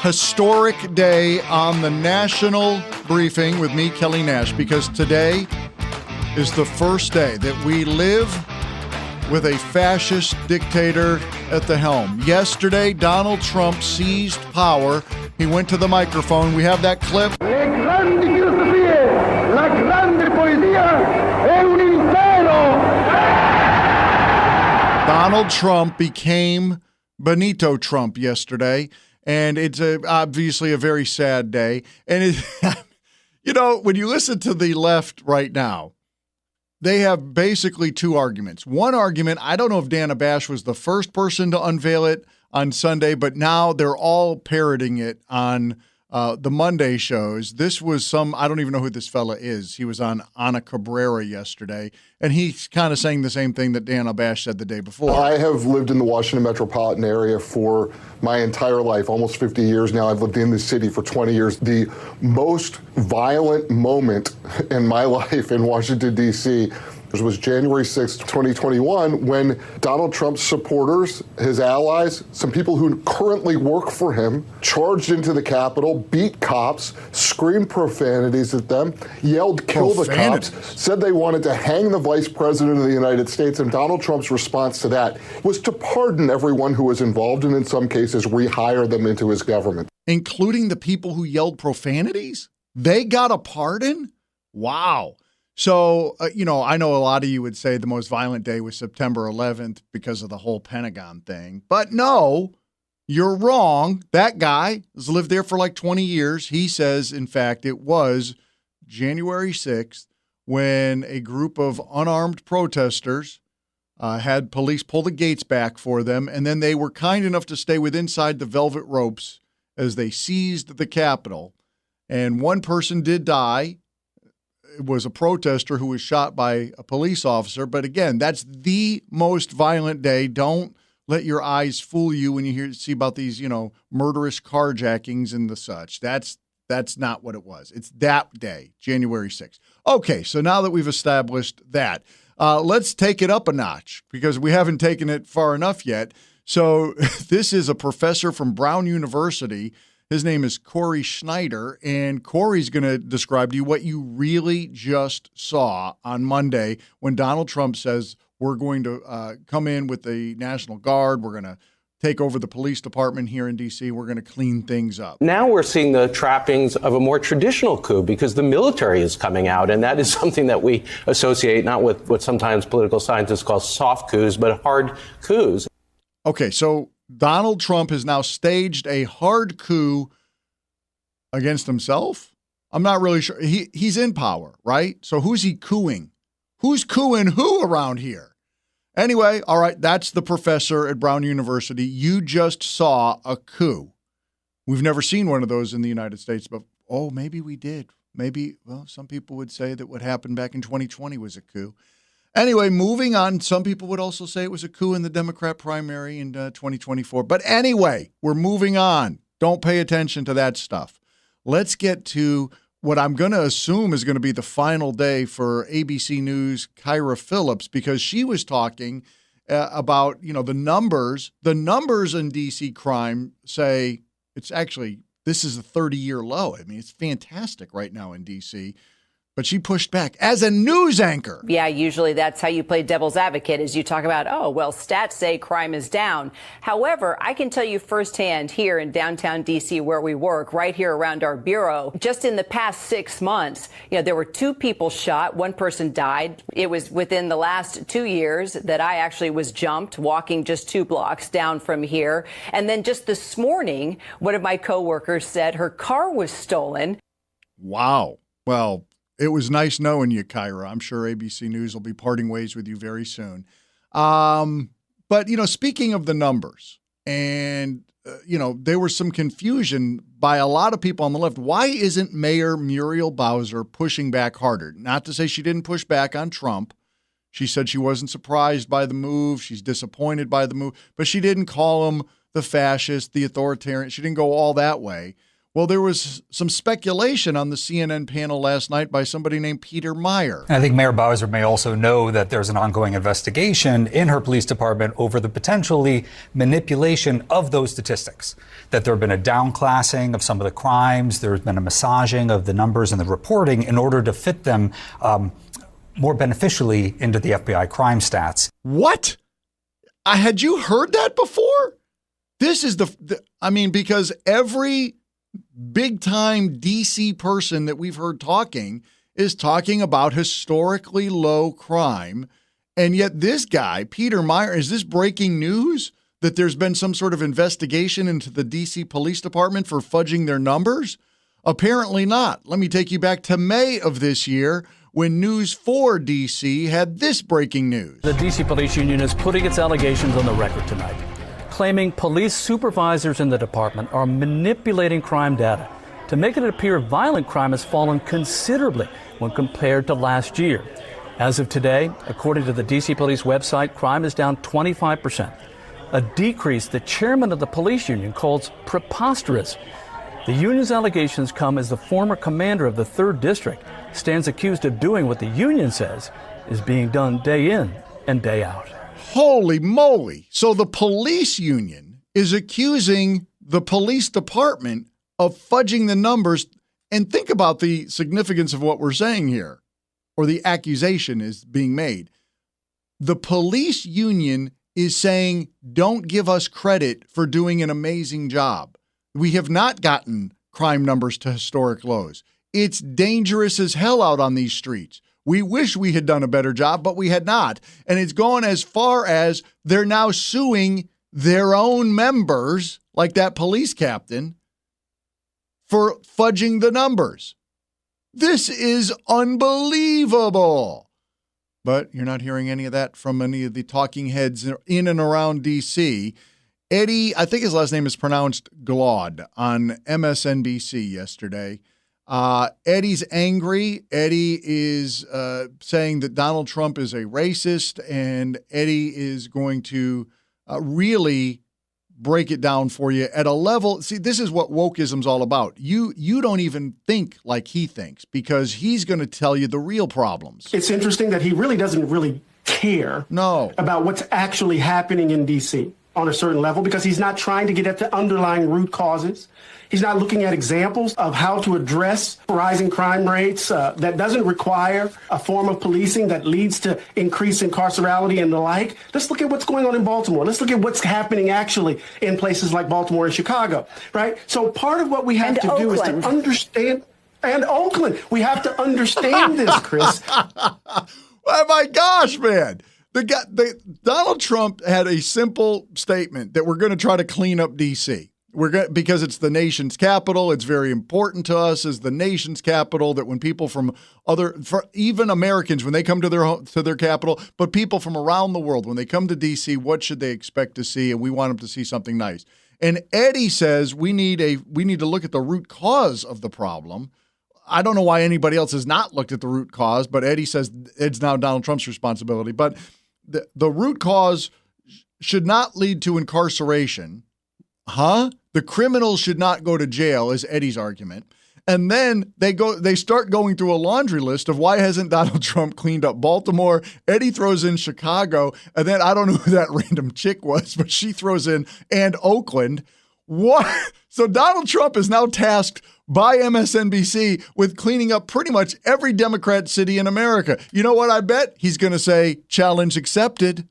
historic day on the national briefing with me, Kelly Nash, because today is the first day that we live with a fascist dictator at the helm. Yesterday, Donald Trump seized power. He went to the microphone. We have that clip. Le grandi filosofie, la grande poesia è un impero. Donald Trump became Benito Trump yesterday, and it's obviously a very sad day. And, when you listen to the left right now, they have basically two arguments. One argument, I don't know if Dana Bash was the first person to unveil it on Sunday, but now they're all parroting it on the Monday shows. This was I don't even know who this fella is. He was on Ana Cabrera yesterday, and he's kind of saying the same thing that Dana Bash said the day before. I have lived in the Washington metropolitan area for my entire life, almost 50 years now. I've lived in the city for 20 years. The most violent moment in my life in Washington, D.C., was January 6th, 2021, when Donald Trump's supporters, his allies, some people who currently work for him, charged into the Capitol, beat cops, screamed profanities at them, yelled, "Kill the cops," said they wanted to hang the vice president of the United States. And Donald Trump's response to that was to pardon everyone who was involved and in some cases rehire them into his government. Including the people who yelled profanities? They got a pardon? Wow. So, I know a lot of you would say the most violent day was September 11th because of the whole Pentagon thing. But no, you're wrong. That guy has lived there for like 20 years. He says, in fact, it was January 6th when a group of unarmed protesters had police pull the gates back for them. And then they were kind enough to stay inside the velvet ropes as they seized the Capitol. And one person did die. It was a protester who was shot by a police officer. But again, that's the most violent day. Don't let your eyes fool you when you see about these, murderous carjackings and the such. That's not what it was. It's that day, January 6th. Okay, so now that we've established that, let's take it up a notch because we haven't taken it far enough yet. So this is a professor from Brown University. His name is Corey Schneider, and Corey's going to describe to you what you really just saw on Monday when Donald Trump says we're going to come in with the National Guard, we're going to take over the police department here in D.C., we're going to clean things up. Now we're seeing the trappings of a more traditional coup because the military is coming out, and that is something that we associate not with what sometimes political scientists call soft coups, but hard coups. Okay, so Donald Trump has now staged a hard coup against himself. I'm not really sure. He's in power, right? So who's he coup-ing? Who's coup-ing who around here? Anyway, all right, that's the professor at Brown University. You just saw a coup. We've never seen one of those in the United States, but maybe we did. Maybe, some people would say that what happened back in 2020 was a coup. Anyway, moving on, some people would also say it was a coup in the Democrat primary in 2024. But anyway, we're moving on. Don't pay attention to that stuff. Let's get to what I'm going to assume is going to be the final day for ABC News' Kyra Phillips, because she was talking about, the numbers. The numbers in D.C. crime say this is a 30-year low. I mean, it's fantastic right now in D.C., but she pushed back as a news anchor. Yeah, usually that's how you play devil's advocate, is you talk about, stats say crime is down. However, I can tell you firsthand here in downtown D.C. where we work, right here around our bureau, just in the past 6 months, there were 2 people shot. 1 person died. It was within the last 2 years that I actually was jumped walking just 2 blocks down from here. And then just this morning, one of my coworkers said her car was stolen. Wow. Well, it was nice knowing you, Kyra. I'm sure ABC News will be parting ways with you very soon. But, speaking of the numbers, and, there was some confusion by a lot of people on the left. Why isn't Mayor Muriel Bowser pushing back harder? Not to say she didn't push back on Trump. She said she wasn't surprised by the move. She's disappointed by the move. But she didn't call him the fascist, the authoritarian. She didn't go all that way. Well, there was some speculation on the CNN panel last night by somebody named Peter Meyer. I think Mayor Bowser may also know that there's an ongoing investigation in her police department over the potentially manipulation of those statistics, that there have been a downclassing of some of the crimes, there's been a massaging of the numbers and the reporting in order to fit them more beneficially into the FBI crime stats. What? Had you heard that before? This is because every big-time DC person that we've heard talking is talking about historically low crime. And yet this guy, Peter Meyer, is this breaking news that there's been some sort of investigation into the DC Police Department for fudging their numbers? Apparently not. Let me take you back to May of this year when News 4 DC had this breaking news. The DC Police Union is putting its allegations on the record tonight, claiming police supervisors in the department are manipulating crime data to make it appear violent crime has fallen considerably when compared to last year. As of today, according to the DC Police website, crime is down 25%, a decrease the chairman of the police union calls preposterous. The union's allegations come as the former commander of the 3rd District stands accused of doing what the union says is being done day in and day out. Holy moly. So the police union is accusing the police department of fudging the numbers. And think about the significance of what we're saying here, or the accusation is being made. The police union is saying, don't give us credit for doing an amazing job. We have not gotten crime numbers to historic lows. It's dangerous as hell out on these streets. We wish we had done a better job, but we had not. And it's gone as far as they're now suing their own members, like that police captain, for fudging the numbers. This is unbelievable. But you're not hearing any of that from any of the talking heads in and around D.C. Eddie, I think his last name is pronounced Glaude, on MSNBC yesterday. Eddie's angry. Eddie is saying that Donald Trump is a racist, and Eddie is going to really break it down for you at a level. See, this is what wokeism's all about. You don't even think like he thinks, because he's going to tell you the real problems. It's interesting that he really doesn't really care about what's actually happening in D.C. on a certain level, because he's not trying to get at the underlying root causes. He's not looking at examples of how to address rising crime rates that doesn't require a form of policing that leads to increased incarcerality and the like. Let's look at what's going on in Baltimore. Let's look at what's happening actually in places like Baltimore and Chicago, right? So part of what we have to do is to understand, and Oakland, we have to understand this, Chris. Oh my gosh, man. Donald Trump had a simple statement that we're going to try to clean up D.C. Because it's the nation's capital. It's very important to us as the nation's capital that when people from even Americans, when they come to their capital, but people from around the world, when they come to D.C., what should they expect to see? And we want them to see something nice. And Eddie says we need to look at the root cause of the problem. I don't know why anybody else has not looked at the root cause, but Eddie says it's now Donald Trump's responsibility. But the root cause should not lead to incarceration. The criminals should not go to jail, is Eddie's argument. And then they start going through a laundry list of why hasn't Donald Trump cleaned up Baltimore. Eddie throws in Chicago, and then I don't know who that random chick was, but she throws in and Oakland. What? So Donald Trump is now tasked by MSNBC with cleaning up pretty much every Democrat city in America. You know what I bet? He's going to say, challenge accepted.